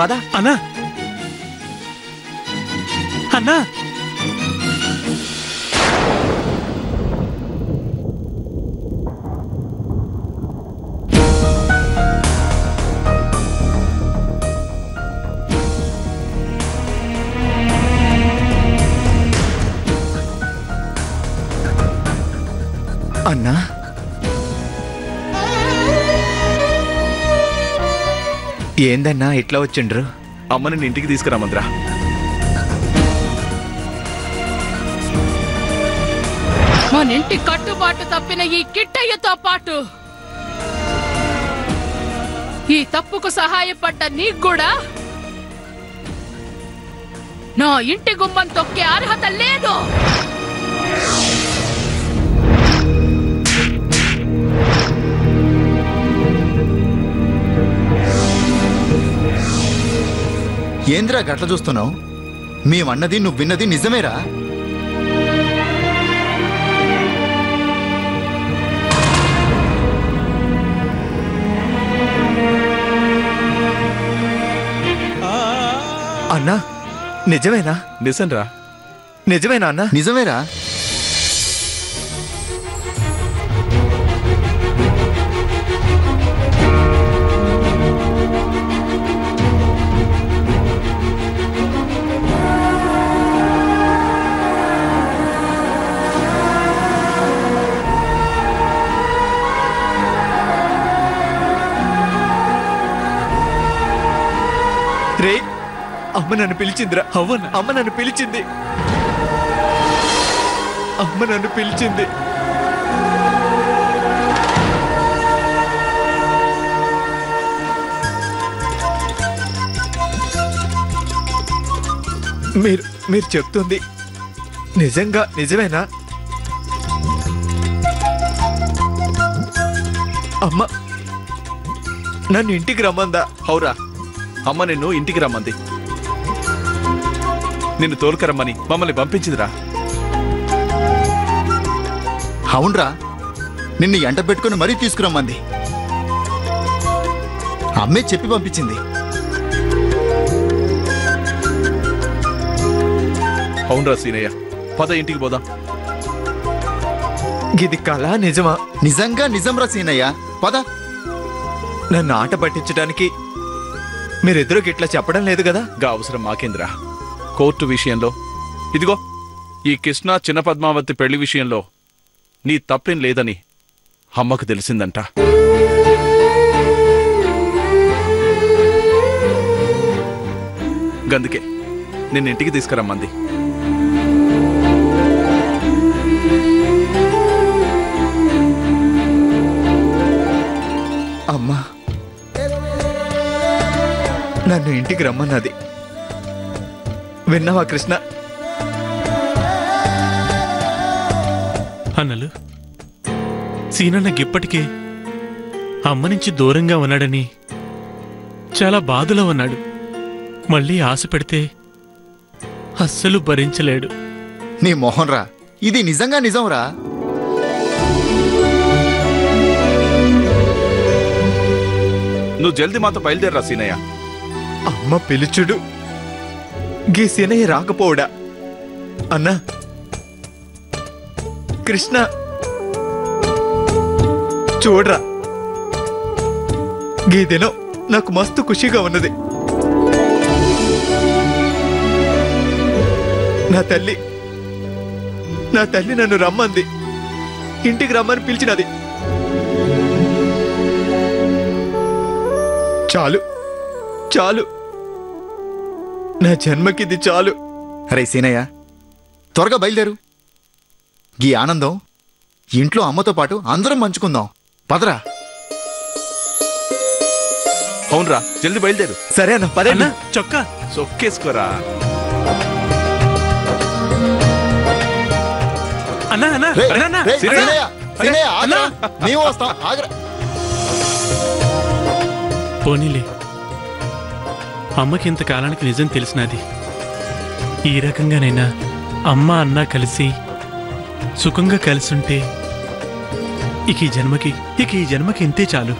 పద. అన్నా అన్నా అన్నా ఏందన్నా ఇట్లా వచ్చిండ్రు? అమ్మని ఇంటికి తీసుకురామంద్రా. మన ఇంటి కట్టుబాటు తప్పిన ఈ కిట్టయ్యతో పాటు ఈ తప్పుకు సహాయపడ్డ నీకు కూడా నా ఇంటి గుమ్మం తొక్కే అర్హత లేదు. ఏంద్రా గట్ల చూస్తున్నావు? మేమన్నది నువ్వు విన్నది నిజమేరా? అన్నా నిజమేనా? నిజంరా. నిజమేనా అన్నా? నిజమేరా. రే అమ్మ నన్ను పిలిచిందిరా. అవ్వన్న అమ్మ నన్ను పిలిచింది. అమ్మ నన్ను పిలిచింది. మీరు చెప్తుంది నిజమేనా? అమ్మ నన్ను ఇంటికి రమ్మందా? హౌరా, అమ్మ నిన్ను ఇంటికి రమ్మంది. నిన్ను తోలుకరమ్మని మమ్మల్ని పంపించిందిరా. అవునరా, నిన్ను ఎంట పెట్టుకుని మరీ తీసుకురమ్మంది. అమ్మే చెప్పి పంపించింది. అవునరా సీనయ్య, పద ఇంటికి పోదాం. ఇది కళ నిజమా? నిజంగా నిజంరా సీనయ్య, పద. నన్ను ఆట పట్టించడానికి మీరిద్దరూ గిట్లా చెప్పడం లేదు కదా? గా అవసరం మాకేంద్రా. కోర్టు విషయంలో, ఇదిగో ఈ కృష్ణ చిన్న పద్మావతి పెళ్లి విషయంలో నీ తప్పేం లేదని అమ్మకు తెలిసిందంట. గందుకే నిన్నింటికి తీసుకురమ్మంది. అమ్మా నన్ను ఇంటికి రమ్మన్నది. విన్నావా కృష్ణ? అన్నలు సీనన్నగిప్పటికే అమ్మ నుంచి దూరంగా ఉన్నాడని చాలా బాధలో ఉన్నాడు. మళ్ళీ ఆశ పెడితే అస్సలు భరించలేడు. నీ మోహన్ రా, ఇది నిజంగా నిజంరా. నువ్వు జల్దీ మాతో బయలుదేరరా సీనయ్య. అమ్మ పిలుచుడు గీ సీనయ్య రాకపోవడా? అన్నా కృష్ణ చూడరా, గీ దినం నాకు మస్తు ఖుషిగా ఉన్నది. నా తల్లి నన్ను రమ్మంది, ఇంటికి రమ్మని పిలిచినది. చాలు చాలు, నా జన్మకిది చాలు. అరే సీనయ్య, త్వరగా బయలుదేరు. ఈ ఆనందం ఇంట్లో అమ్మతో పాటు అందరం పంచుకుందాం. పదరా. అవునరా, జల్దీ బయలుదేరు. సరే అన్న, పదేనా? చొక్కా సొక్కేసుకోరా. అన్నా అన్నా పోనీలే, అమ్మకి ఇంతకాలానికి నిజం తెలిసినది. ఈ రకంగానైనా అమ్మ అన్న కలిసి సుఖంగా కలిసుంటే ఇక ఈ జన్మకి ఇంతే చాలు.